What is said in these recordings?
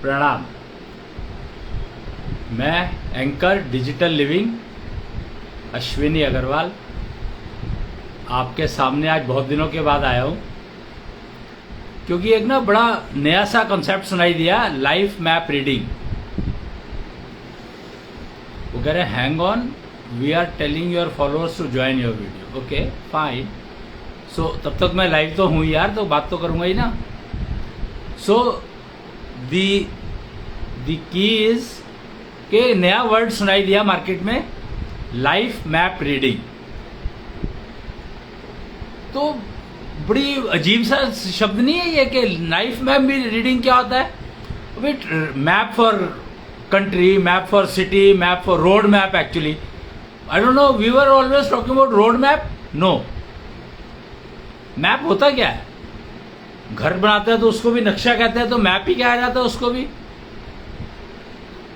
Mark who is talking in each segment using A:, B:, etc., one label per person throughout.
A: प्रणाम। मैं anchor digital living Ashwini Agarwal आपके सामने आज बहुत दिनों के बाद आया हूँ, क्योंकि एक ना बड़ा नया सा कॉन्सेप्ट सुनाई दिया, लाइफ मैप रीडिंग। वो कह रहे हैं hang on, we are telling your followers to join your video. Okay fine. So तब तक मैं लाइव तो हूँ यार, तो बात तो करूँगा ही ना। सो दी की इज के नया वर्ड सुनाई दिया मार्केट में, लाइफ मैप रीडिंग। तो बड़ी अजीब सा शब्द नहीं है ये कि लाइफ मैप भी रीडिंग क्या होता है? Map for country, map for city, map for road map. Actually I don't know, we were always talking about road map. No, map होता क्या है? घर बनाते हैं तो उसको भी नक्शा कहते हैं, तो मैप ही कहा जाता है उसको भी।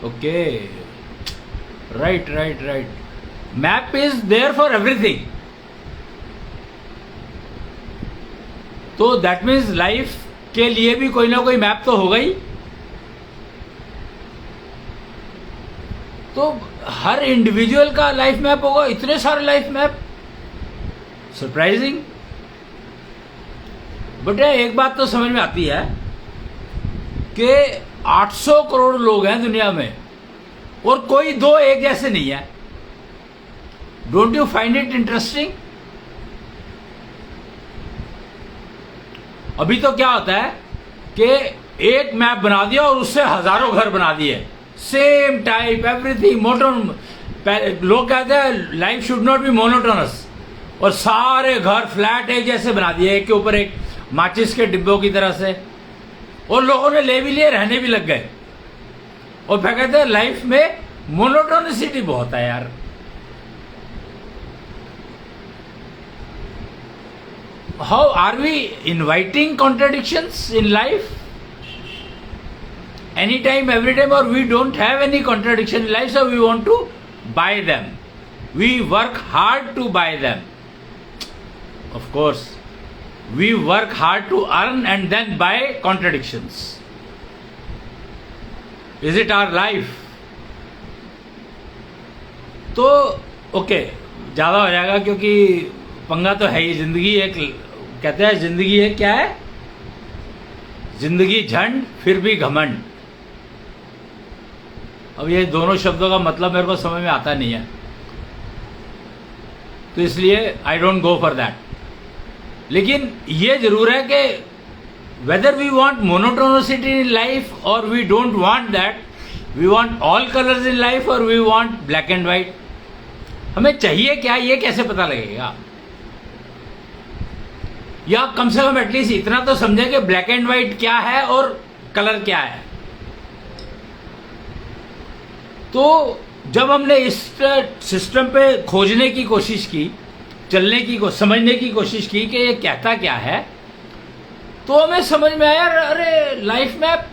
A: Okay, right right right. Map is there for everything. तो दैट मीन्स लाइफ के लिए भी कोई ना कोई मैप तो होगा ही। तो हर इंडिविजुअल का लाइफ मैप होगा, इतने सारे लाइफ मैप, सरप्राइजिंग। बट एक बात तो समझ में आती है कि 800 करोड़ लोग हैं दुनिया में और कोई दो एक जैसे नहीं है। Don't you find it interesting? अभी तो क्या होता है कि एक मैप बना दिया और उससे हजारों घर बना दिए, सेम टाइप एवरीथिंग मोनोटोन। लोग कहते हैं life should not be monotonous, और सारे घर फ्लैट एक जैसे बना दिए, एक के ऊपर एक, माचिस के डिब्बों की तरह से। और लोगों ने ले भी लिए, रहने भी लग गए। और फिर कहते हैं लाइफ में मोनोटोनिसिटी बहुत है यार। How are we inviting contradictions in life? Any time, every time, और we don't have any contradiction in life, so we want to buy them. We work hard to buy them. Of course we work hard to earn and then buy contradictions. Is it our life? तो okay, ज्यादा हो जाएगा क्योंकि पंगा तो है ही। जिंदगी एक, कहते हैं जिंदगी है क्या है? जिंदगी झंड फिर भी घमंड। अब ये दोनों शब्दों का मतलब मेरे को समझ में आता नहीं है, तो इसलिए I don't go for that. लेकिन ये जरूर है कि whether we want monotonicity in life और we don't want that, we want all colours in life और we want black and white, हमें चाहिए क्या, ये कैसे पता लगेगा? या कम से कम एटलीस्ट इतना तो समझे कि ब्लैक एंड व्हाइट क्या है और कलर क्या है। तो जब हमने इस सिस्टम पे खोजने की कोशिश की, चलने की समझने की कोशिश की कि ये कहता क्या है, तो हमें समझ में आया, अरे लाइफ मैप,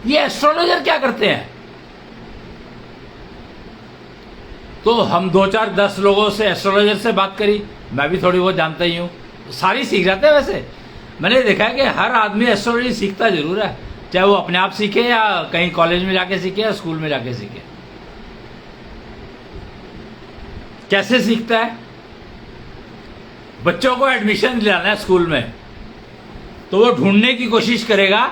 A: ये एस्ट्रोलॉजर क्या करते हैं? तो हम 2-4-10 लोगों से, एस्ट्रोलॉजर से बात करी। मैं भी थोड़ी बहुत जानता ही हूँ, सारी सीख जाते हैं। वैसे मैंने देखा है कि हर आदमी एस्ट्रोलॉजी सीखता जरूर है, चाहे वो अपने आप सीखे या कहीं कॉलेज में जाके सीखे या स्कूल में जाके सीखे। कैसे सीखता है? बच्चों को एडमिशन दिलाना है स्कूल में, तो वो ढूंढने की कोशिश करेगा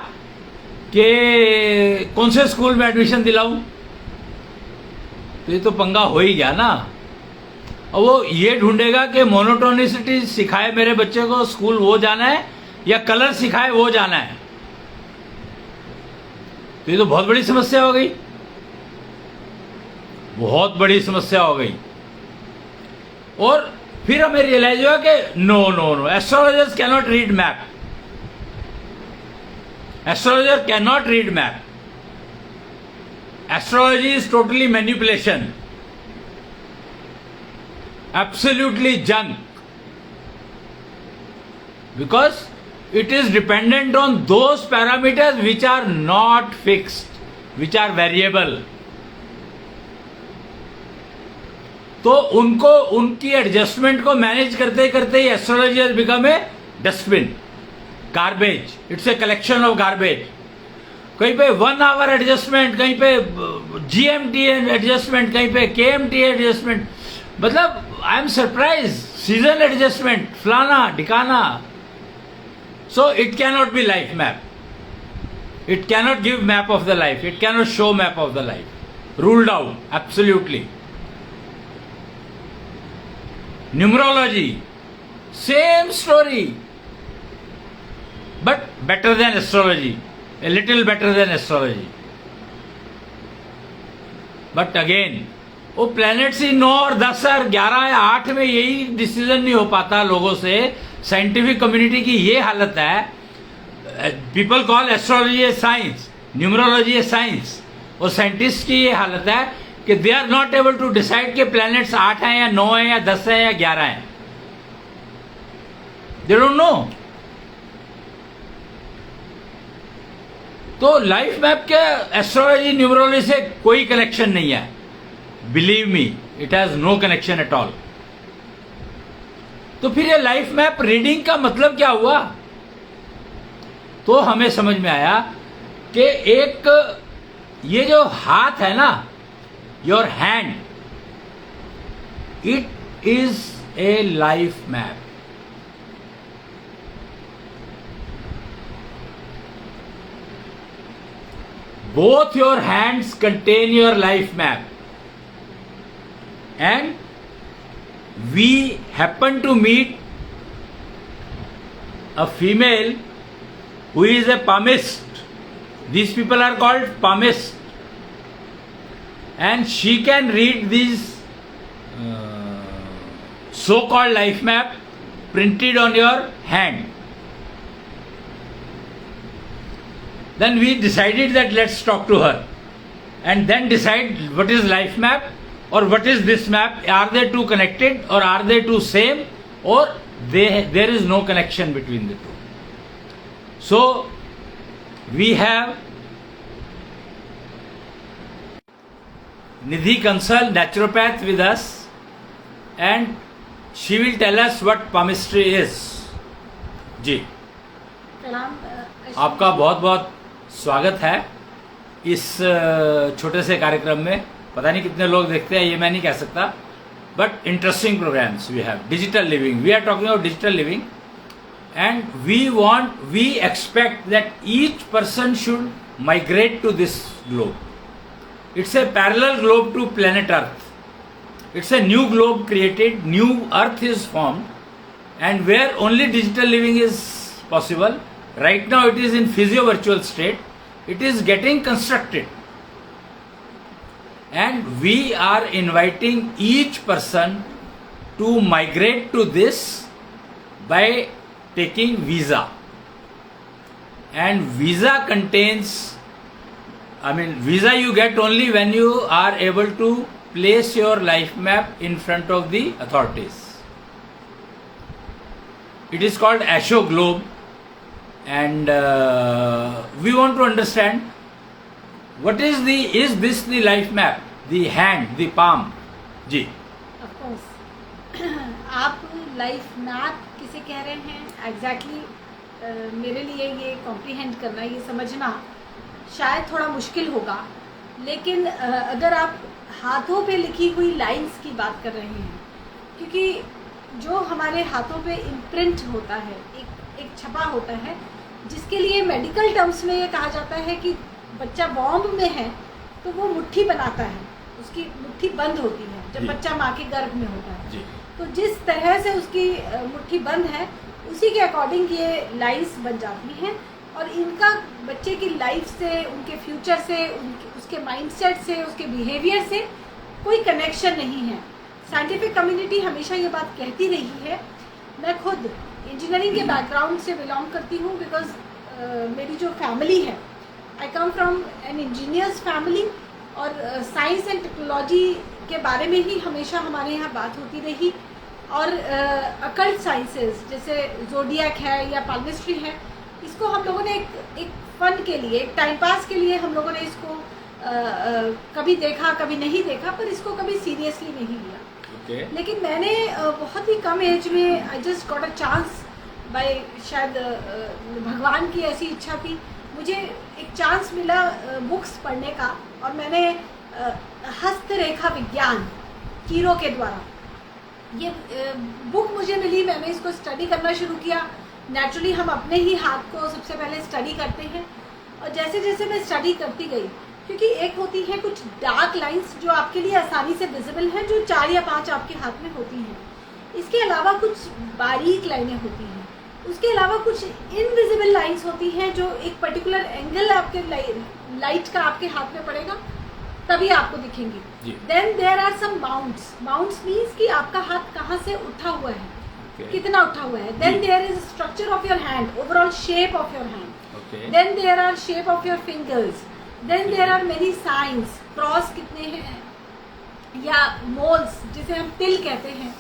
A: कि कौन से स्कूल में एडमिशन दिलाऊं। तो ये तो पंगा हो ही गया ना। और वो ये ढूंढेगा कि मोनोटोनिसिटी सिखाए मेरे बच्चे को, स्कूल वो जाना है, या कलर सिखाए वो जाना है। तो ये तो बहुत बड़ी समस्या हो गई, बहुत बड़ी समस्या हो गई। और फिर हमें रियलाइज हुआ कि no no no, astrologers can not read map. Astrologer can not read map. Astrology is totally manipulation, absolutely junk, because it is dependent on those parameters which are not fixed, which are variable. तो उनको, उनकी adjustment को manage करते करते ही astrology has become a dustbin, garbage, it's a collection of garbage. कहीं पे 1 our adjustment, कहीं पे GMT एडजस्टमेंट, कहीं पे KMT एडजस्टमेंट. मतलब I am surprise. Season adjustment, फलाना ढिकाना. So it cannot be life map. It cannot give map of the life. It cannot show map of the life. Ruled out, absolutely. Numerology, same story, but better than astrology. A little better than astrology. But again, वो planets ही 9 और 10 और 11 या 8 में यही decision नहीं हो पाता लोगों से. साइंटिफिक कम्युनिटी की ये हालत है. People call astrology a science, numerology a science. और साइंटिस्ट की ये हालत है कि they are not able to decide कि प्लैनेट्स 8 हैं या 9 हैं या 10 हैं या 11 हैं. They don't know. तो लाइफ मैप के एस्ट्रोलॉजी न्यूमरोलॉजी से कोई कनेक्शन नहीं है. Believe me, it has no connection at all. तो फिर ये लाइफ मैप रीडिंग का मतलब क्या हुआ? तो हमें समझ में आया कि एक ये जो हाथ है ना, your hand, it is a life map. Both your hands contain your life map. And we happen to meet a female who is a palmist. These people are called palmists, and she can read these so-called life map printed on your hand. Then we decided that let's talk to her and then decide what is life map or what is this map. Are they two connected or are they two same, or there is no connection between the two. So we have Nidhi Kansal, naturopath, with us, and she will tell us what palmistry is. जी, आपका बहुत बहुत स्वागत है इस छोटे से कार्यक्रम में. पता नहीं कितने लोग देखते हैं, ये मैं नहीं कह सकता, but interesting programmes we have. Digital living, we are talking about digital living, and we expect that each person should migrate to this globe. It's a parallel globe to planet earth. It's a new globe created, new earth is formed, and where only digital living is possible. Right now it is in physio virtual state. It is getting constructed, and we are inviting each person to migrate to this by taking visa. And visa contains, visa you get only when you are able to place your life map in front of the authorities. It is called Asho Globe. And we want to understand what is this the life map, the hand, the palm. जी.
B: Of course. आप life map किसे कह रहे हैं exactly मेरे लिए ये comprehend करना, ये समझना शायद थोड़ा मुश्किल होगा. लेकिन अगर आप हाथों पे लिखी हुई लाइंस की बात कर रहे हैं, क्योंकि जो हमारे हाथों पे इम्प्रिंट होता है, एक छपा होता है, जिसके लिए मेडिकल टर्म्स में ये कहा जाता है कि बच्चा वॉम्ब में है तो वो मुट्ठी बनाता है, उसकी मुट्ठी बंद होती है जब बच्चा माँ के गर्भ में होता है. तो जिस तरह से उसकी मुट्ठी बंद है, उसी के अकॉर्डिंग ये लाइंस बन जाती हैं. और इनका बच्चे की लाइफ से, उनके फ्यूचर से, उसके माइंडसेट से, उसके बिहेवियर से कोई कनेक्शन नहीं है. साइंटिफिक कम्युनिटी हमेशा ये बात कहती रही है. मैं खुद इंजीनियरिंग के बैकग्राउंड से बिलोंग करती हूँ, बिकॉज मेरी जो फैमिली है, I come from an engineers family, और साइंस एंड टेक्नोलॉजी के बारे में ही हमेशा हमारे यहाँ बात होती रही. और अकल्ट साइंसेस जैसे ज़ोडिएक है या पाल्मिस्ट्री है, इसको हम लोगों ने एक फन के लिए, एक टाइम पास के लिए हम लोगों ने इसको कभी देखा, कभी नहीं देखा, पर इसको कभी सीरियसली नहीं लिया. लेकिन मैंने बहुत ही कम एज में I just got a chance by, शायद भगवान की ऐसी इच्छा थी मुझे एक चांस मिला बुक्स पढ़ने का, और मैंने हस्तरेखा विज्ञान कीरो के द्वारा ये बुक मुझे मिली। मैंने इसको स्टडी करना शुरू किया। नेचुरली हम अपने ही हाथ को सबसे पहले स्टडी करते हैं, और जैसे जैसे मैं स्टडी करती गई, क्योंकि एक होती है कुछ डार्क लाइंस जो आपके लिए आसानी से विजिबल हैं, जो 4 या 5 आपके हाथ में होती हैं। इसके अलावा कुछ बारीक लाइनें होती हैं, उसके अलावा कुछ इनविजिबल लाइंस होती हैं जो एक पर्टिकुलर एंगल आपके लाइट का आपके हाथ में पड़ेगा तभी आपको दिखेंगी। Then there are some mounts. Mounts means कि आपका हाथ कहाँ से उठा हुआ है, कितना उठा हुआ है। Then there is structure of your hand, overall shape of your hand. Then there are shape of your fingers. Then there are many science, cross कितने हैं, या मोल्स जिसे हम तिल कहते हैं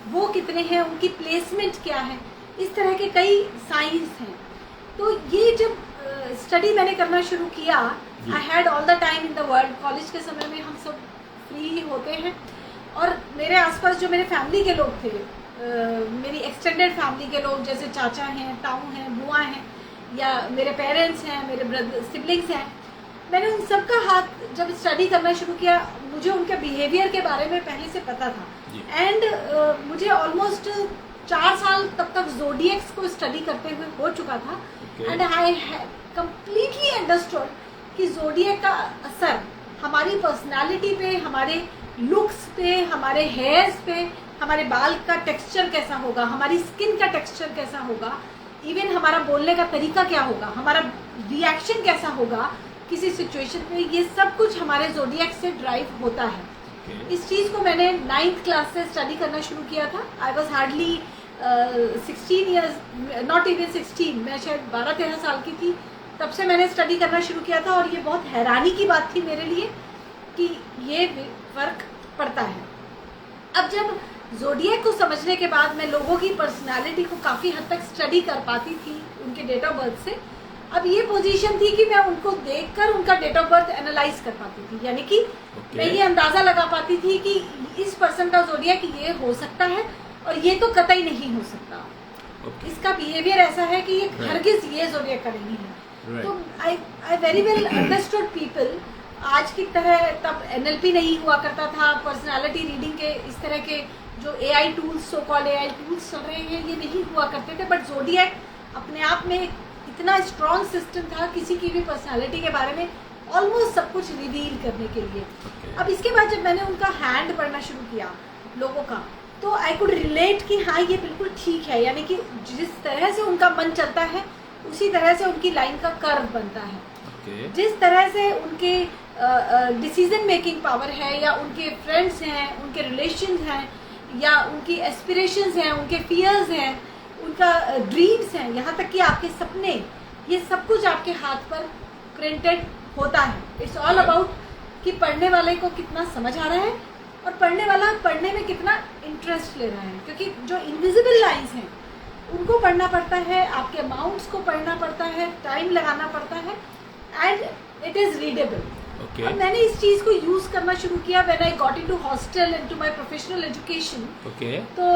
B: वो कितने हैं, उनकी प्लेसमेंट क्या है, इस तरह के कई साइंस हैं। तो ये जब स्टडी मैंने करना शुरू किया, I had all the time in the world. College के समय में हम सब फ्री ही होते हैं, और मेरे आसपास जो मेरे फैमिली के लोग थे, मेरी एक्सटेंडेड फैमिली के लोग जैसे चाचा हैं, ताऊ हैं, बुआ हैं, या मेरे पेरेंट्स हैं, मेरे ब्रदर सिबलिंग्स हैं, मैंने उन सबका हाथ जब स्टडी करना शुरू किया, मुझे उनके बिहेवियर के बारे में पहले से पता था। एंड मुझे ऑलमोस्ट 4 साल तब तक ज़ोडिएक्स को स्टडी करते हुए हो चुका था। And I have completely understood कि ज़ोडिएक का असर हमारी पर्सनालिटी पे, हमारे लुक्स पे, हमारे हेयर्स पे, हमारे बाल का टेक्सचर कैसा होगा, हमारी स्किन का टेक्सचर कैसा होगा, इवन हमारा बोलने का तरीका क्या होगा, हमारा रिएक्शन कैसा होगा किसी सिचुएशन में, ये सब कुछ हमारे ज़ोडिएक से ड्राइव होता है। इस चीज़ को मैंने 9th क्लास से स्टडी करना शुरू किया था। I was hardly 16 years, not even 16, मैं शायद 12-13 साल की थी, तब से मैंने स्टडी करना शुरू किया था। और ये बहुत हैरानी की बात थी मेरे लिए कि ये फ़र्क पड़ता है। अब जब ज़ोडिएक को समझने के बाद मैं लोगों की पर्सनालिटी को काफ़ी हद तक स्टडी कर पाती थी उनके डेट ऑफ बर्थ से। अब ये पोजीशन थी कि मैं उनको देखकर उनका डेट ऑफ बर्थ एनालाइज कर पाती थी, यानी कि मैं ये अंदाज़ा लगा पाती थी कि इस पर्सन का ज़ोडिएक ये हो सकता है और ये तो कतई नहीं हो सकता। इसका बिहेवियर ऐसा है कि ये हरगिज ये ज़ोडिएक का नहीं है। तो I very well understood people. आज की तरह तब NLP नहीं हुआ करता था, पर्सनालिटी रीडिंग के इस तरह के जो AI tools, so called AI tools चल रहे हैं, ये नहीं हुआ करते थे। बट ज़ोडिएक अपने आप में इतना स्ट्रॉन्ग सिस्टम था किसी की भी पर्सनालिटी के बारे में ऑलमोस्ट सब कुछ रिवील करने के लिए। अब इसके बाद जब मैंने उनका हैंड पढ़ना शुरू किया लोगों का, तो आई कुड रिलेट कि हाँ ये बिल्कुल ठीक है, यानी कि जिस तरह से उनका मन चलता है उसी तरह से उनकी लाइन का कर्व बनता है। जिस तरह से उनके डिसीजन मेकिंग पावर है, या उनके फ्रेंड्स हैं, उनके रिलेशंस हैं, या उनकी एस्पिरेशंस हैं, उनके फियर्स हैं, उनका ड्रीम्स हैं, यहाँ तक कि आपके सपने, ये सब कुछ आपके हाथ पर प्रिंटेड होता है। इट्स ऑल अबाउट कि पढ़ने वाले को कितना समझ आ रहा है और पढ़ने वाला पढ़ने में कितना इंटरेस्ट ले रहा है। क्योंकि जो इनविजिबल लाइंस हैं उनको पढ़ना पड़ता है, आपके अमाउंट्स को पढ़ना पड़ता है, टाइम लगाना पड़ता है, एंड इट इज़ रीडेबल। अब मैंने इस चीज को यूज करना शुरू किया when I got into hostel into my professional education. तो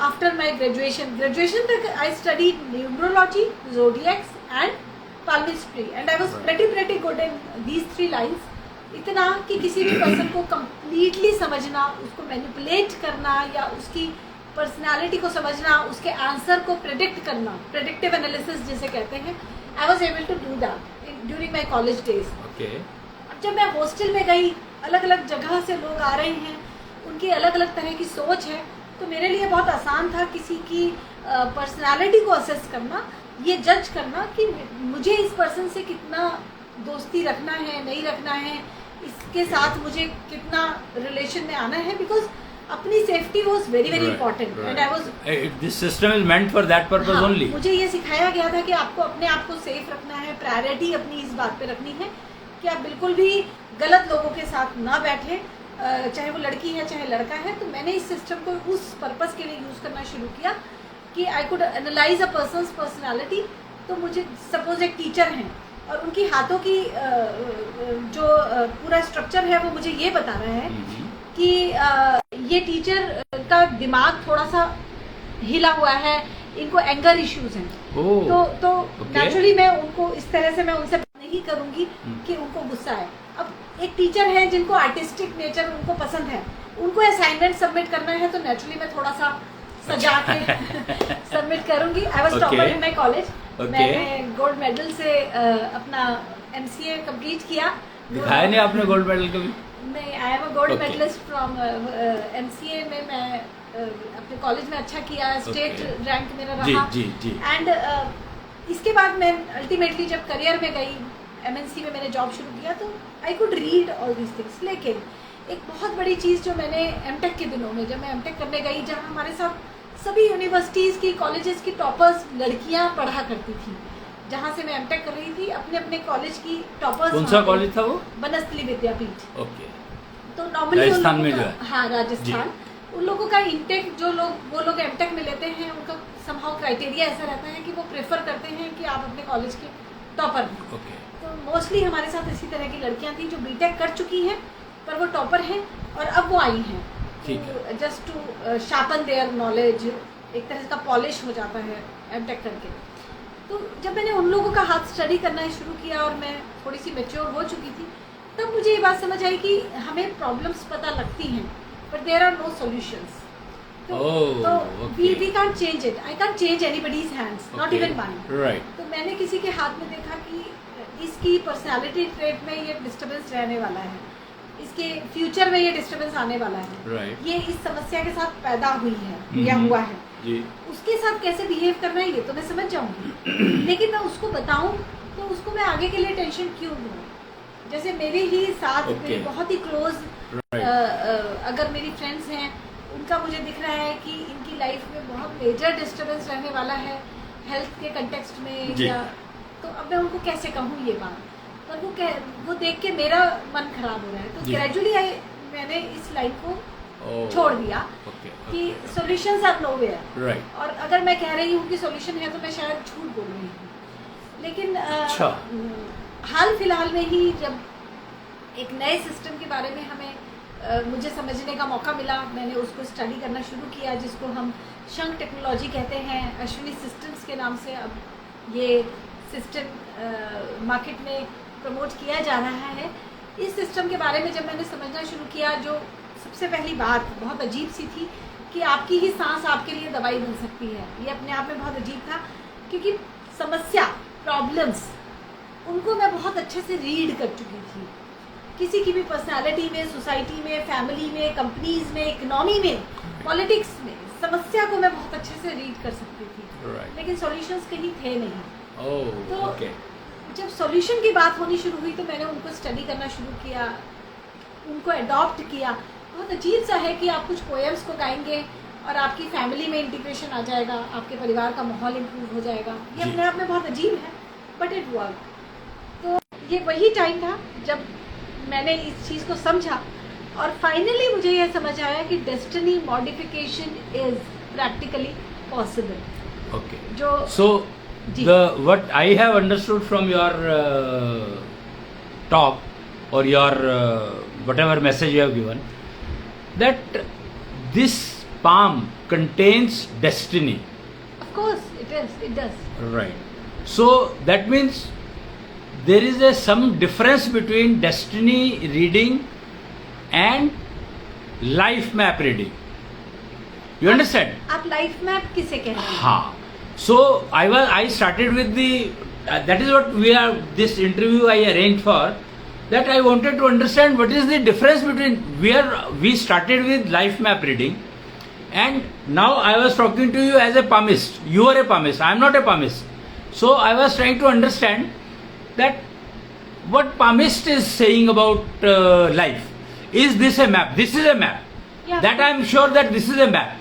B: आफ्टर माय ग्रेजुएशन तक I studied numerology, zodiacs and palmistry, and I was pretty good in these 3 lines. इतना कि किसी भी पर्सन को कंप्लीटली समझना, उसको मैनिपुलेट करना, या उसकी पर्सनालिटी को समझना, उसके आंसर को प्रेडिक्ट करना, प्रेडिक्टिव एनालिसिस जिसे कहते हैं, I was able to do that during my college days. जब मैं हॉस्टल में गई, अलग अलग जगह से लोग आ रहे हैं, उनकी अलग अलग तरह की सोच है, तो मेरे लिए बहुत आसान था किसी की पर्सनालिटी को असेस करना, ये जज करना कि मुझे इस पर्सन से कितना दोस्ती रखना है, नहीं रखना है, इसके साथ मुझे कितना रिलेशन में आना है, बिकॉज अपनी safety was very very important. And I was
A: this system is meant for that purpose only.
B: मुझे ये सिखाया गया था कि आपको अपने आप को सेफ रखना है, प्रायोरिटी अपनी इस बात पे रखनी है कि आप बिल्कुल भी गलत लोगों के साथ ना बैठे, चाहे वो लड़की है चाहे लड़का है। तो मैंने इस सिस्टम को उस पर्पस के लिए यूज़ करना शुरू किया कि I could analyse a persons personality. तो मुझे सपोज एक टीचर हैं और उनकी हाथों की जो पूरा स्ट्रक्चर है वो मुझे ये बता रहा है कि ये टीचर का दिमाग थोड़ा सा हिला हुआ है, इनको एंगर इश्यूज हैं।
A: ओह,
B: तो
A: okay.
B: नेचुरली मैं उनको इस तरह से मैं उनसे बात नहीं करूंगी कि उनको गुस्सा है। अब एक टीचर है जिनको आर्टिस्टिक नेचर उनको पसंद है, उनको असाइनमेंट सबमिट करना है तो नेचुरली मैं थोड़ा सा सजा के सबमिट करूंगी। I was topper in my college. मैंने गोल्ड मेडल से अपना MCA कंप्लीट किया।
A: दिखाया नहीं आपने गोल्ड मेडल कभी?
B: नहीं, I am a gold medallist from MCA में। मैं अपने कॉलेज में अच्छा किया, स्टेट रैंक मेरा रहा।
A: जी।
B: एंड इसके बाद मैं अल्टीमेटली जब करियर में गई, MNC में मैंने जॉब शुरू किया, तो I could read all these things. लेकिन एक बहुत बड़ी चीज़ जो मैंने M.Tech के दिनों में, जब मैं M.Tech करने गई, जहाँ हमारे साथ सभी यूनिवर्सिटीज़ की, कॉलेजेस की टॉपर्स लड़कियाँ पढ़ा करती थी, जहाँ से मैं M.Tech कर रही थी, अपने अपने कॉलेज की टॉपर्स।
A: कौन सा कॉलेज था वो?
B: बनस्थली विद्यापीठ।
A: ओके।
B: तो नॉर्मली
A: राजस्थान में जो है?
B: हाँ, राजस्थान। उन लोगों का इंटेक, वो लोग M.Tech में लेते हैं, उनका समहाउ क्राइटेरिया ऐसा रहता है कि वो प्रेफर करते हैं कि आप अपने कॉलेज के टॉपर हैं।
A: ओके।
B: तो मोस्टली हमारे साथ इसी तरह की लड़कियां थी जो B.Tech कर चुकी हैं पर वो टॉपर हैं और अब वो आई हैं, just to sharpen their knowledge. एक तरह का पॉलिश हो जाता है M.Tech करके। तो जब मैंने उन लोगों का हाथ स्टडी करना शुरू किया और मैं थोड़ी सी मैच्योर हो चुकी थी, तब मुझे ये बात समझ आई कि हमें प्रॉब्लम्स पता लगती हैं but there are no solutions. तो we can't change it. I can't change anybody's hands, not even mine.
A: Right.
B: तो मैंने किसी के हाथ में देखा कि इसकी पर्सनालिटी ट्रेट में ये डिस्टर्बेंस रहने वाला है, इसके फ्यूचर में ये डिस्टर्बेंस आने वाला है।
A: Right.
B: ये इस समस्या के साथ पैदा हुई है या हुआ है
A: जी।
B: उसके साथ कैसे बिहेव करना है ये तो मैं समझ जाऊंगी, लेकिन मैं उसको बताऊं तो उसको मैं आगे के लिए टेंशन क्यों दूं? जैसे मेरे ही साथ मेरे बहुत ही क्लोज अगर मेरी फ्रेंड्स हैं, उनका मुझे दिख रहा है कि इनकी लाइफ में बहुत मेजर डिस्टर्बेंस रहने वाला है हेल्थ के कंटेक्स्ट में, या तो अब मैं उनको कैसे कहूँ ये बात? पर वो देख के मेरा मन खराब हो रहा है। तो ग्रेजुअली मैंने इस लाइन को छोड़ दिया कि सॉल्यूशंस आर नोवेयर। और अगर मैं कह रही हूँ कि सॉल्यूशन है तो मैं शायद झूठ बोल रही हूँ। लेकिन हाल फिलहाल में ही जब एक नए सिस्टम के बारे में हमें मुझे समझने का मौका मिला, मैंने उसको स्टडी करना शुरू किया, जिसको हम शंक टेक्नोलॉजी कहते हैं, अश्विनी सिस्टम्स के नाम से अब ये सिस्टम मार्केट में प्रमोट किया जा रहा है। इस सिस्टम के बारे में जब मैंने समझना शुरू किया, जो सबसे पहली बात बहुत अजीब सी थी कि आपकी ही सांस आपके लिए दवाई बन सकती है, ये अपने आप में बहुत अजीब था, क्योंकि समस्या, प्रॉब्लम्स, उनको मैं बहुत अच्छे से रीड कर चुकी थी। किसी की भी पर्सनालिटी में, सोसाइटी में, फैमिली में, कंपनीज में, इकोनॉमी में, पॉलिटिक्स में, समस्या को मैं बहुत अच्छे से रीड कर सकती थी। लेकिन सॉल्यूशंस कहीं थे नहीं। तो जब सॉल्यूशन की बात होनी शुरू हुई तो मैंने उनको स्टडी करना शुरू किया, उनको अडॉप्ट किया। बहुत अजीब सा है कि आप कुछ पोएम्स को गाएंगे और आपकी फैमिली में इंटीग्रेशन आ जाएगा, आपके परिवार का माहौल इम्प्रूव हो जाएगा। ये अपने आप में बहुत अजीब है, बट इट वर्क। तो ये वही टाइम था जब मैंने इस चीज़ को समझा और फाइनली मुझे यह समझ आया कि destiny modification is practically possible.
A: Okay.
B: जो
A: what I have understood from your talk or your whatever message you have given, that this palm contains destiny.
B: Of course, it does.
A: Right. So that means there is some difference between destiny reading and life map reading. You understand?
B: आप life map किसे कह रहे हैं?
A: हाँ. So I started with the that is what this interview I arranged for, that I wanted to understand what is the difference between where we started with life map reading and now I was talking to you as a palmist. You are a palmist, I am not a palmist. So I was trying to understand that what palmist is saying about life. Is this a map? This is a map.
B: Yeah.
A: That I am sure that this is a map.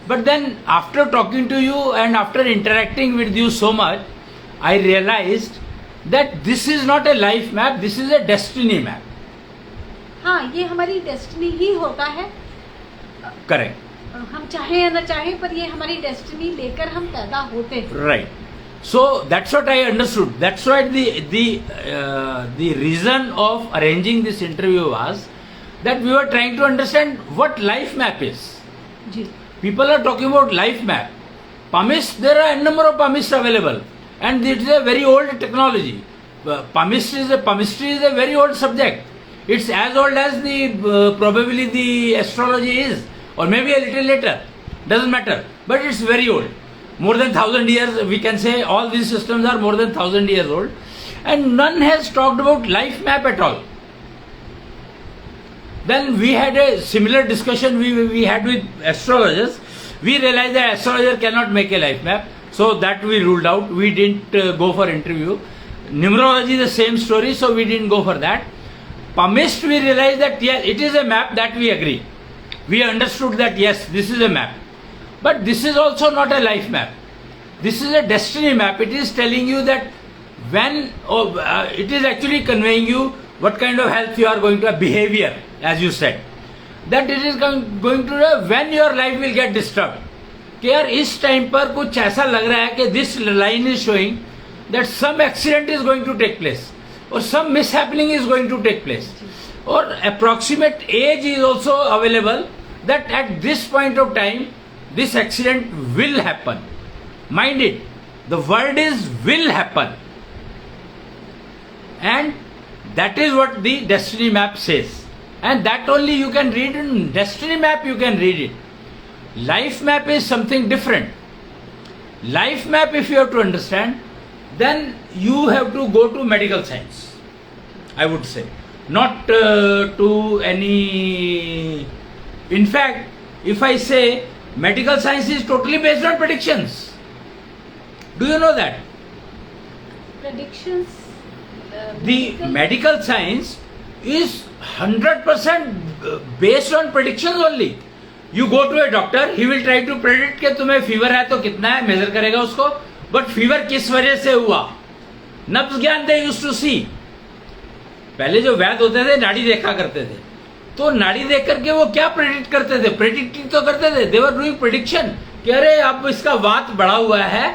A: But then after talking to you and after interacting with you so much, I realized that this is not a life map, this is a destiny map.
B: हाँ, ये हमारी destiny ही होता है।
A: Correct.
B: हम चाहे या न चाहे, पर ये हमारी डेस्टिनी लेकर हम पैदा होते हैं।
A: Right. So that's what I understood. That's why the reason of arranging this interview was that we were trying to understand what life map is.
B: Ji.
A: People are talking about life map. Palmist, there are a number of palmists available, and it is a very old technology. Palmistry is a very old subject. It's as old as the probably the astrology is, or maybe a little later. Doesn't matter, but it's very old. More than 1,000 years, we can say all these systems are more than 1,000 years old, and none has talked about life map at all. Then we had a similar discussion we had with astrologers. We realized that astrologer cannot make a life map, so that we ruled out. We didn't go for interview. Numerology the same story, so we didn't go for that. Palmist, we realized that yes, it is a map, that we agree. We understood that yes, this is a map. But this is also not a life map. This is a destiny map. It is telling you that when, it is actually conveying you what kind of health you are going to have, behavior, as you said. That it is going to, when your life will get disturbed. कि यार इस time पर कुछ ऐसा लग रहा है कि this line is showing that some accident is going to take place or some mishappening is going to take place, or approximate age is also available that at this point of time this accident will happen. Mind it, the word is will happen, and that is what the destiny map says, and that only you can read in destiny map. You can read it. Life map is something different. Life map, if you have to understand, then you have to go to medical science, I would say, not to any. In fact, if I say medical science is totally based on predictions, do you know that?
B: Predictions.
A: The medical science is 100% based on predictions only. You go to a doctor, he will try to predict कि तुम्हें fever है तो कितना है, major करेगा उसको, but fever किस वजह से हुआ, नब्ज ज्ञान दे यूज्ड टू सी. पहले जो वैद्य होते थे नाड़ी देखा करते थे, तो नाड़ी देख करके वो क्या प्रेडिक्ट करते थे, प्रेडिक्टिंग तो करते थे, दे वर डूइंग प्रेडिक्शन कि अरे अब इसका वात बढ़ा हुआ है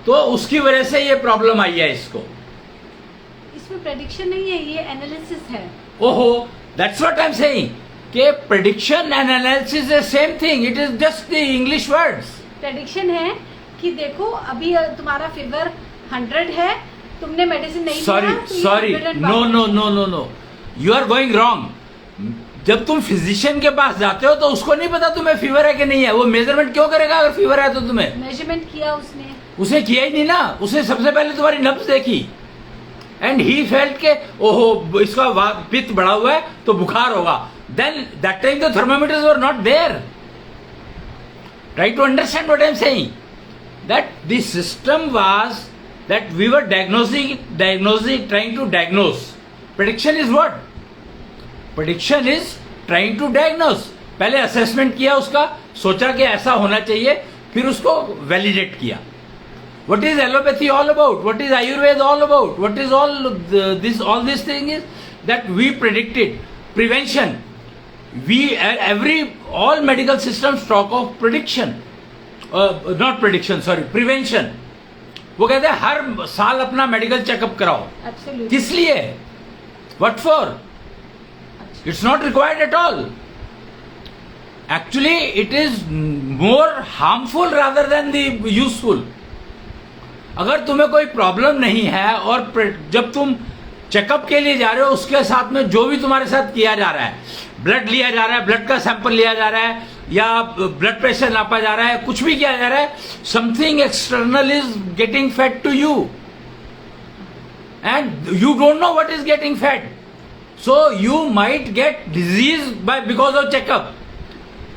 A: तो उसकी वजह से ये प्रॉब्लम आई है इसको.
B: इसमें प्रेडिक्शन नहीं है, ये एनालिसिस है.
A: ओहो, that's what I am saying कि prediction and analysis is same thing, it is just the English words.
B: Prediction है कि देखो अभी तुम्हारा फीवर 100 है, तुमने मेडिसिन नहीं लिया,
A: sorry, no, you are going wrong. जब तुम फिजिशियन के पास जाते हो तो उसको नहीं पता तुम्हें फीवर है कि नहीं है, वो मेजरमेंट क्यों करेगा अगर फीवर है तो तुम्हें?
B: मेजरमेंट किया उसने,
A: उसे किया ही नहीं ना, उसे सबसे पहले तुम्हारी नब्ज देखी एंड ही फेल्ट के ओहो इसका पित्त बढ़ा हुआ है तो बुखार होगा. Then that time the thermometers were not there. Try to understand what I am saying, that the system was that we were diagnosing, trying to diagnose. Prediction is what? Prediction is trying to diagnose. पहले assessment किया उसका, सोचा कि ऐसा होना चाहिए, फिर उसको वैलिडेट किया. What is allopathy all about? What is Ayurveda all about? What is all this thing is that we predicted. Prevention. All medical systems talk of prediction. Not prediction, sorry, prevention. वो कहते हैं हर साल अपना medical checkup कराओ.
B: Absolutely.
A: किस लिए? What for? It's not required at all. Actually, it is more harmful rather than the useful. अगर तुम्हें कोई प्रॉब्लम नहीं है और जब तुम चेकअप के लिए जा रहे हो उसके साथ में जो भी तुम्हारे साथ किया जा रहा है, ब्लड लिया जा रहा है, ब्लड का सैंपल लिया जा रहा है या ब्लड प्रेशर नापा जा रहा है, कुछ भी किया जा रहा है, something external is getting fed to you and you don't know what is getting fed, so you might get disease because of checkup.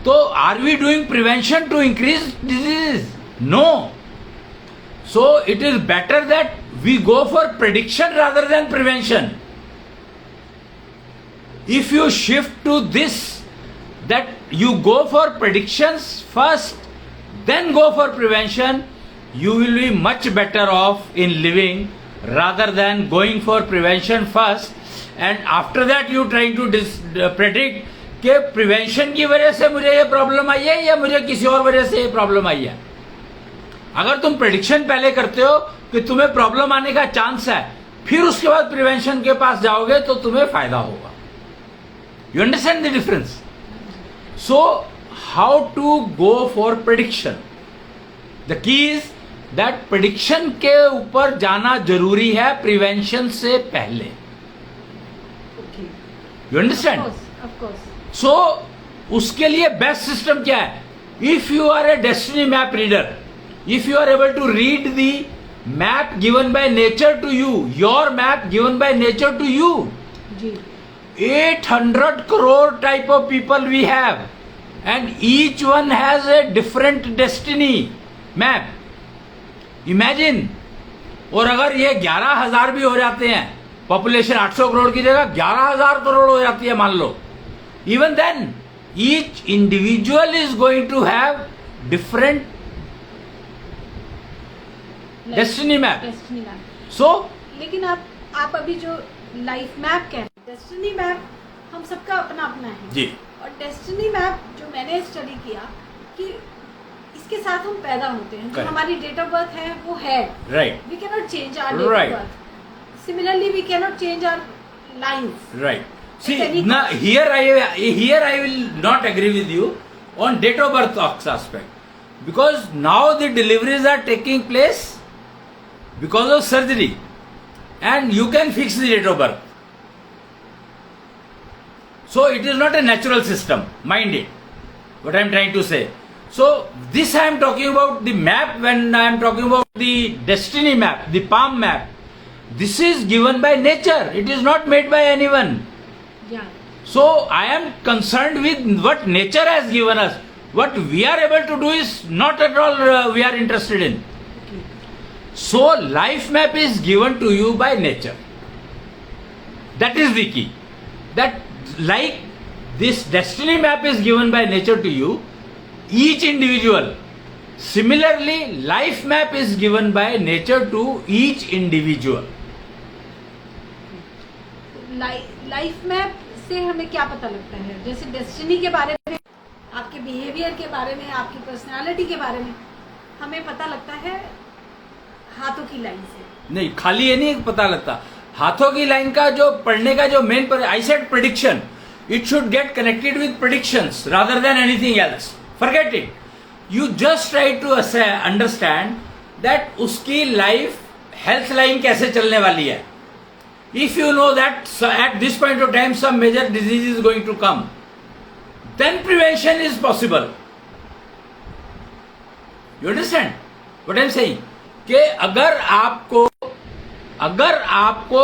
A: तो are we doing prevention to increase disease? No. So it is better that we go for prediction rather than prevention. If you shift to this, that you go for predictions first, then go for prevention, you will be much better off in living rather than going for prevention first and after that you trying to predict कि prevention की वजह से मुझे ये problem आई है या मुझे किसी और वजह से ये प्रॉब्लम आई है. अगर तुम प्रेडिक्शन पहले करते हो कि तुम्हें प्रॉब्लम आने का चांस है, फिर उसके बाद प्रिवेंशन के पास जाओगे तो तुम्हें फायदा होगा. You understand the difference? So how to go for prediction? The key is that prediction के ऊपर जाना जरूरी है प्रिवेंशन से पहले. You understand?
B: Of course.
A: So उसके लिए बेस्ट सिस्टम क्या है? If you are a destiny map reader, if you are able to read the map given by nature to you, your map given by nature to you.
B: जी.
A: 800 crore type of people we have, and each one has a different destiny map. Imagine. और अगर ये 11,000 भी हो जाते हैं, population 800 crore की जगह 11,000 करोड़ हो जाती है मान लो, even then each individual is going to have different destiny map.
B: Destiny map.
A: So
B: लेकिन आप अभी जो लाइफ मैप कह रहे हैं, डेस्टिनी मैप हम सबका अपना अपना है
A: जी.
B: और डेस्टिनी मैप जो मैंने स्टडी किया कि इसके साथ हम पैदा होते हैं, जो
A: Correct.
B: हमारी डेट ऑफ बर्थ है वो है.
A: Right.
B: We can not change our date
A: Right.
B: Of birth. Similarly we can not change our lines.
A: Right. See,
B: At any
A: now
B: cost.
A: here I will not agree with you on date of birth aspect, because now the deliveries are taking place because of surgery, and you can fix the date of birth. So it is not a natural system. Mind it. What I am trying to say. So this I am talking about the map. When I am talking about the destiny map, the palm map, this is given by nature. It is not made by anyone.
B: या.
A: So I am concerned with what nature has given us. What we are able to do is not at all we are interested in. So life map is given to you by nature. That is the key. That like this destiny map is given by nature to you, each individual. Similarly, life map is given by nature to each individual.
B: Life map से हमें क्या पता लगता है? जैसे destiny के बारे में, आपके बिहेवियर के बारे में, आपकी पर्सनालिटी के बारे में हमें पता लगता है हाथों की लाइन से.
A: नहीं, खाली ये नहीं पता लगता. हाथों की लाइन का जो पढ़ने का जो main I said prediction, it should get connected with predictions rather than anything else. Forget it. You just try to understand that उसकी लाइफ हेल्थ लाइन कैसे चलने वाली है. If you know that at this point of time some major disease is going to come, then prevention is possible. You understand what I am saying? कि अगर आपको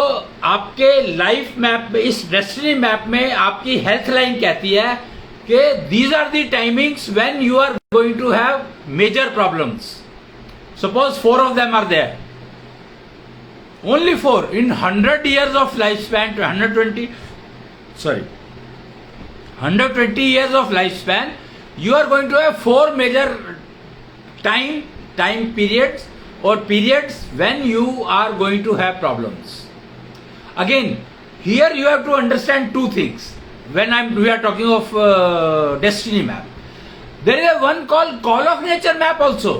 A: आपके life map में, इस डेस्टिनी मैप में आपकी हेल्थ लाइन कहती है कि these are the timings when you are going to have major problems. Suppose 4 of them are there. Only 4 in 100 years of lifespan to 120 years of lifespan, you are going to have 4 major time periods or periods when you are going to have problems. Again, here you have to understand 2 things when we are talking of destiny map. There is one called call of nature map also.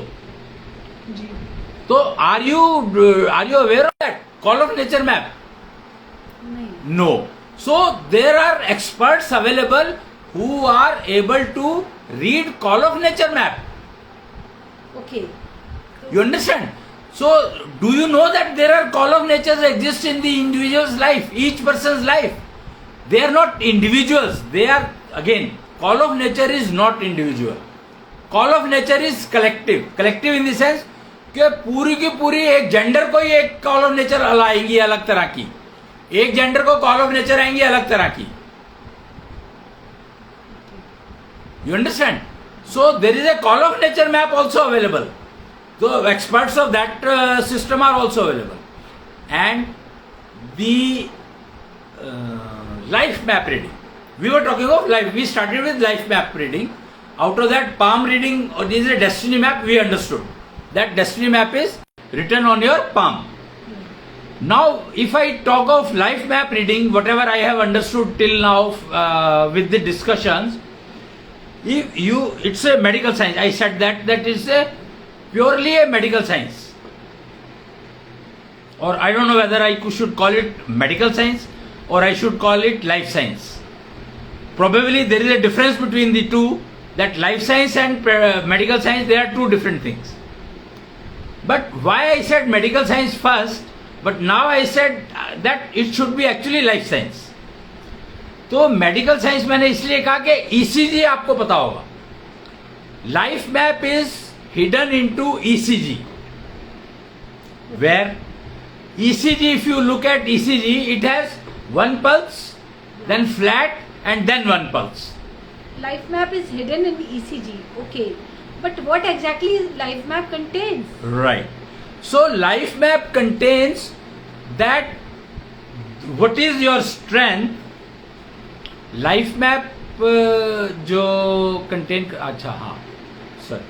A: So are you aware of that call of nature map?
B: नहीं.
A: No. So there are experts available who are able to read call of nature map.
B: Okay.
A: You understand? So do you know that there are call of natures exist in the individual's life, each person's life? They are not individuals. They are, again, call of nature is not individual. Call of nature is collective. Collective in the sense कि पूरी की पूरी एक gender को ही एक call of nature आएंगी अलग तरह की, एक जेंडर को कॉल ऑफ नेचर आएंगी अलग तरह की. You understand? So there is a call of nature map also available. तो experts of that system are also available. And the life map reading, we were talking of life, we started with life map reading. Out of that, palm reading, or this is a destiny map, we understood that destiny map is written on your palm. Now if I talk of life map reading, whatever I have understood till now with the discussions, if you, it's a medical science. I said that is a purely a medical science, or I don't know whether I should call it medical science or I should call it life science. Probably there is a difference between the two, that life science and medical science, they are two different things. But why I said medical science first, but now I said that it should be actually life science. तो medical science मैंने इसलिए कहा कि ECG आपको पता होगा. Life map is hidden into ECG, where ECG, if you look at ECG, it has one pulse, then flat, and then one pulse.
B: Life map is hidden in ECG. Okay, but what exactly is life map contains?
A: Right. So life map contains that what is your strength. Life map जो contain, अच्छा हाँ sir.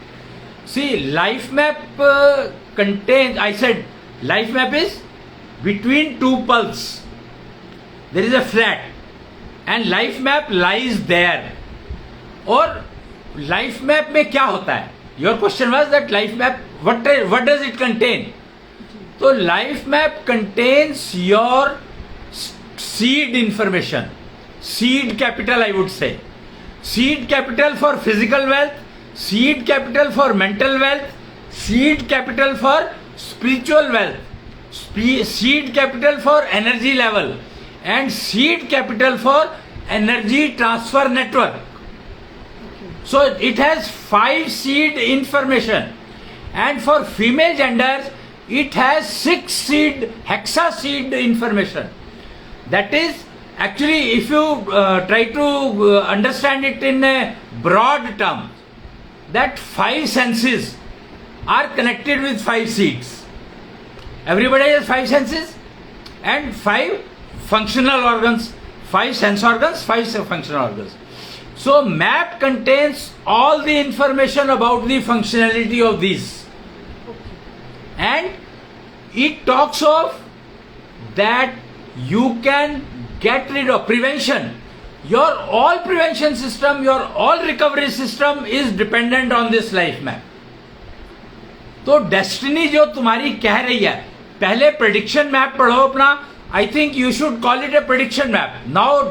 A: See, life map contains, I said life map is between two pulse. There is a flat and life map lies there. और life map में क्या होता है? Your question was that life map, what does it contain? तो life map contains your seed information. Seed capital, I would say. Seed capital for physical wealth, seed capital for mental wealth, seed capital for spiritual wealth, seed capital for energy level, and seed capital for energy transfer network. So it has 5 seed information, and for female genders it has 6 seed hexa seed information. That is actually, if you try to understand it in a broad term, that 5 senses are connected with 5 seeds. Everybody has 5 senses and 5 functional organs, 5 sense organs, 5 functional organs. So map contains all the information about the functionality of these, and it talks of that you can get rid of prevention. Your all prevention system, your all recovery system is dependent on this life map. तो destiny जो तुम्हारी कह रही है, पहले prediction map पढ़ो अपना. I think you should call it A prediction map. Now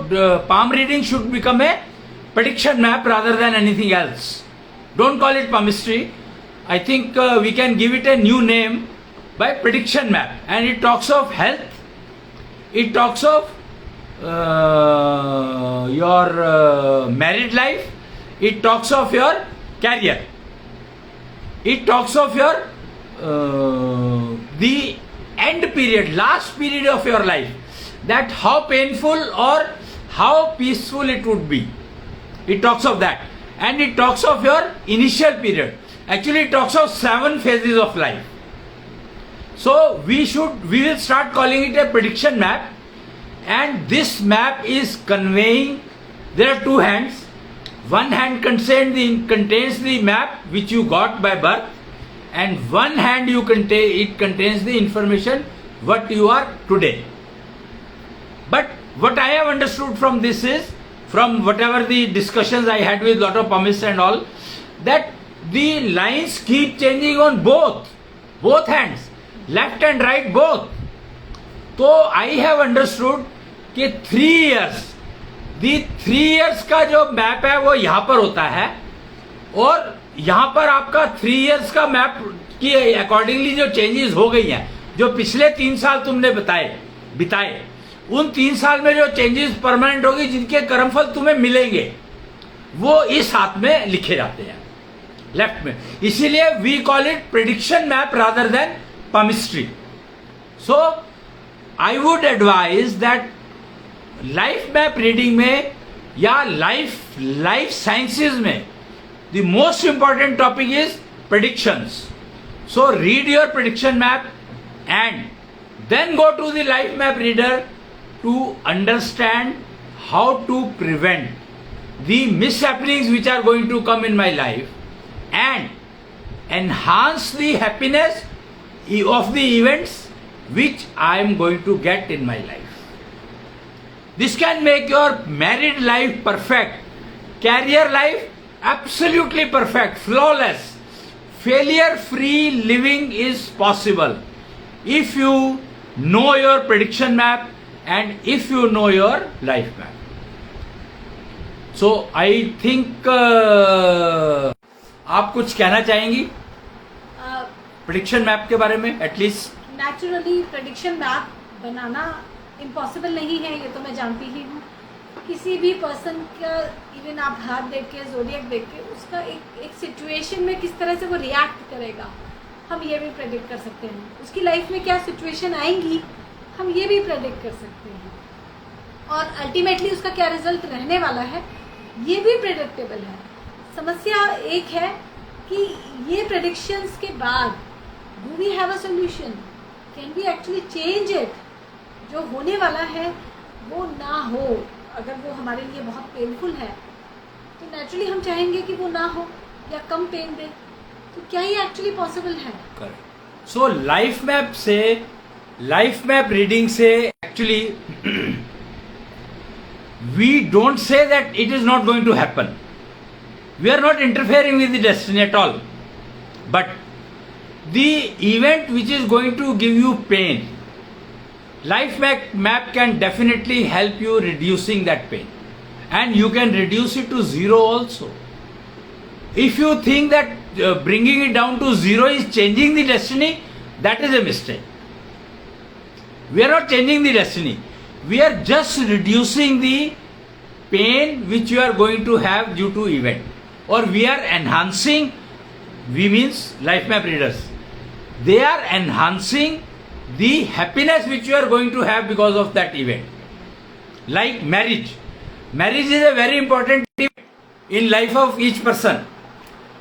A: palm reading should become a prediction map rather than anything else. Don't call it palmistry. I think we can give it a new name by prediction map. And it talks of health, it talks of your married life, it talks of your career, it talks of your the end period, last period of your life, that how painful or how peaceful it would be. It talks of that, and it talks of your initial period. Actually it talks of 7 phases of life. So we will start calling it a prediction map, and this map is conveying, there are 2 hands. One hand contains the map which you got by birth, and one hand it contains the information what you are today. But what I have understood from this is, from whatever the discussions I had with lot of palmists and all, that the lines keep changing on both hands, left and right both. So I have understood कि 3 years, the 3 years का जो map है वो यहाँ पर होता है, और यहाँ पर आपका 3 years का मैप की अकॉर्डिंगली जो चेंजेस हो गई हैं, जो पिछले 3 साल तुमने बिताए, उन 3 साल में जो चेंजेस परमानेंट होगी, जिनके कर्मफल तुम्हें मिलेंगे, वो इस हाथ में लिखे जाते हैं, लेफ्ट में. इसीलिए we call it prediction map rather than palmistry. So I would advise that life map reading में या लाइफ साइंसेज में the most important topic is predictions. So read your prediction map and then go to the life map reader to understand how to prevent the mishappenings which are going to come in my life and enhance the happiness of the events which I am going to get in my life. This can make your married life perfect, career life absolutely perfect, flawless. Failure-free living is possible if you know your prediction map and if you know your life map. So I think आप कुछ कहना चाहेंगी? Prediction map के बारे में at least?
B: Naturally prediction map बनाना impossible नहीं है, ये तो मैं जानती ही हूँ। किसी भी पर्सन का इवन आप हाथ देख के, ज़ोडिएक देख के, उसका एक सिचुएशन में किस तरह से वो रिएक्ट करेगा, हम ये भी प्रेडिक्ट कर सकते हैं। उसकी लाइफ में क्या सिचुएशन आएंगी, हम ये भी प्रेडिक्ट कर सकते हैं। और अल्टीमेटली उसका क्या रिजल्ट रहने वाला है, ये भी प्रेडिक्टेबल है। समस्या एक है कि ये प्रेडिक्शंस के बाद do we have a solution, can we actually change it? जो होने वाला है वो ना हो, अगर वो हमारे लिए बहुत पेनफुल है तो नेचुरली हम चाहेंगे कि वो ना हो या कम पेन दे। तो क्या ये एक्चुअली पॉसिबल है?
A: करेक्ट। सो लाइफ मैप से, लाइफ मैप रीडिंग से actually we don't say that it is not going to happen. We are not interfering with the destiny at all. But the event which is going to give you pain, life map can definitely help you reducing that pain. And you can reduce it to zero also. If you think that bringing it down to zero is changing the destiny, that is a mistake. We are not changing the destiny. We are just reducing the pain which you are going to have due to event, or we are enhancing, we means life map readers, they are enhancing the happiness which you are going to have because of that event. Like marriage is a very important event in life of each person,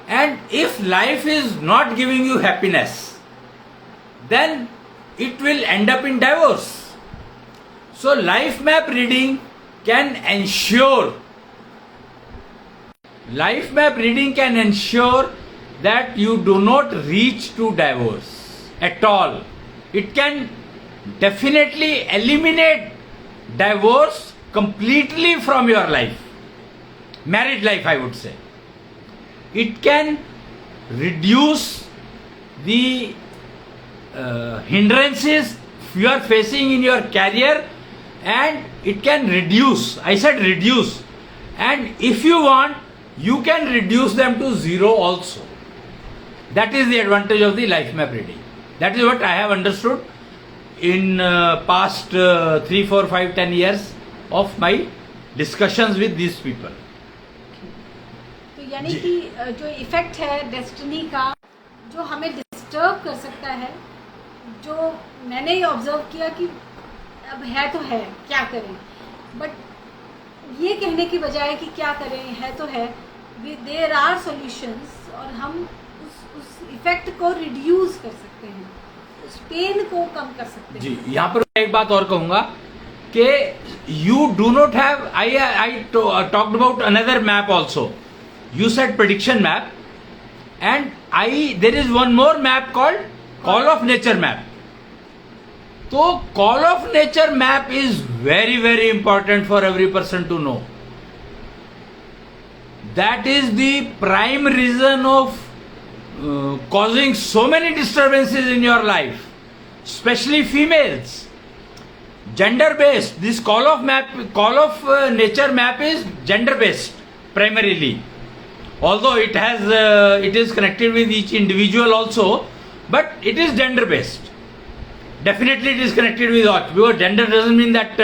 A: and if life is not giving you happiness, then it will end up in divorce. So life map reading can ensure that you do not reach to divorce at all. It can definitely eliminate divorce completely from your life, married life I would say. It can reduce the hindrances you are facing in your career, and it can reduce, I said reduce, and if you want you can reduce them to zero also. That is the advantage of the life map reading. That is what I have understood in past 3, 4, 5, 10 years of my discussions with these people.
B: तो यानी कि जो effect है destiny का, जो हमें disturb कर सकता है, जो मैंने ये ऑब्जर्व किया कि अब है तो है, क्या करें, बट ये कहने की बजाय कि क्या करें, है तो है, देयर आर सॉल्यूशंस, और हम उस इफेक्ट को रिड्यूस कर सकते हैं, उस पेन को कम कर सकते हैं।
A: जी, यहाँ पर एक बात और कहूँगा कि you do not have, I talked about another map also, you said prediction map, and there is one more map called call of nature map. तो call of nature map is very very important for every person to know. That is the prime reason of causing so many disturbances in your life, especially females. Gender based. This call of nature map is gender based primarily. Although it is connected with each individual also, but it is gender based. Definitely it is connected with what? Because gender doesn't mean that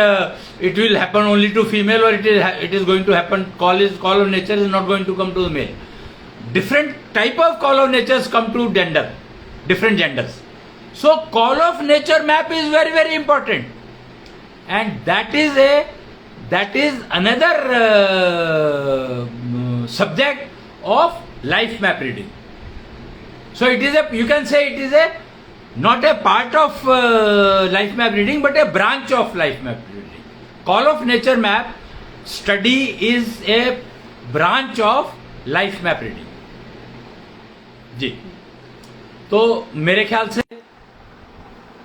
A: it will happen only to female, or it is going to happen. Call of nature is not going to come to the male. Different type of call of natures come to gender, different genders. So call of nature map is very very important, and that is another subject of life map reading. So you can say it is not a part of life map reading, but a branch of life map reading. Call of nature map study is a branch of life map reading. जी, तो मेरे ख्याल से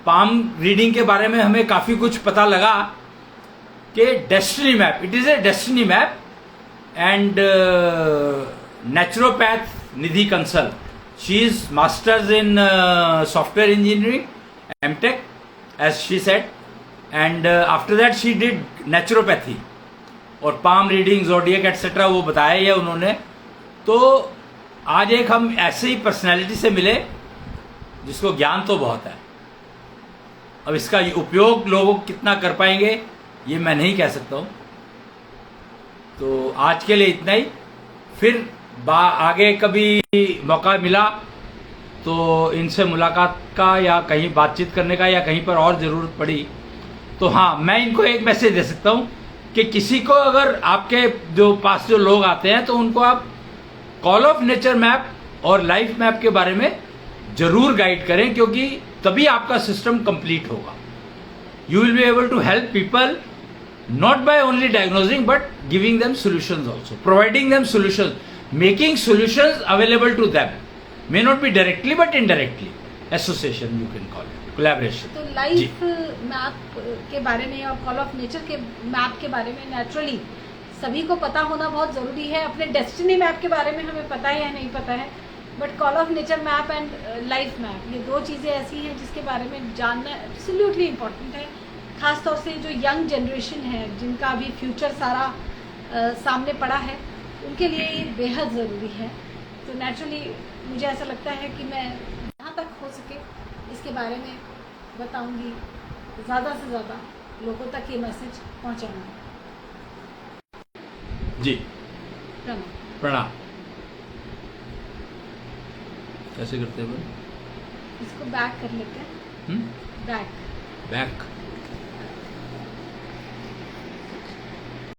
A: palm reading के बारे में हमें काफी कुछ पता लगा कि destiny map, it is a destiny map, and naturopath Nidhi Kansal, she is masters in software engineering, MTech, as she said, and after that she did naturopathy और palm reading, zodiac etc. वो बताया है उन्होंने. तो आज एक हम ऐसे ही पर्सनालिटी से मिले जिसको ज्ञान तो बहुत है। अब इसका उपयोग लोग कितना कर पाएंगे ये मैं नहीं कह सकता हूं। तो आज के लिए इतना ही। फिर आगे कभी मौका मिला तो इनसे मुलाकात का या कहीं बातचीत करने का या कहीं पर और ज़रूरत पड़ी तो हाँ, मैं इनको एक मैसेज दे सकता हूँ कि किसी को अगर आपके जो पास जो लोग आते हैं तो उनको आप कॉल ऑफ नेचर मैप और लाइफ मैप के बारे में जरूर गाइड करें, क्योंकि तभी आपका सिस्टम कंप्लीट होगा। You will be able to help people not by only diagnosing but giving them solutions also, providing them solutions, making solutions available to them, may not be directly but indirectly. Association you can call it, collaboration.
B: तो life map के बारे में और call of nature के map के बारे में naturally सभी को पता होना बहुत ज़रूरी है। अपने डेस्टिनी मैप के बारे में हमें पता है या नहीं पता है, but call of nature map and life map ये दो चीज़ें ऐसी हैं जिसके बारे में जानना एब्सोल्युटली इम्पॉर्टेंट है। ख़ास तौर से जो यंग जनरेशन है जिनका अभी फ्यूचर सारा सामने पड़ा है, उनके लिए ये बेहद ज़रूरी है। तो नेचुरली मुझे ऐसा लगता है कि मैं जहाँ तक हो सके इसके बारे में बताऊंगी, ज़्यादा से ज़्यादा लोगों तक ये मैसेज पहुँचाऊंगी।
A: जी
B: प्रणाम।
A: प्रणाम। कैसे करते हैं?
B: इसको बैक कर लेते हैं। Back
A: back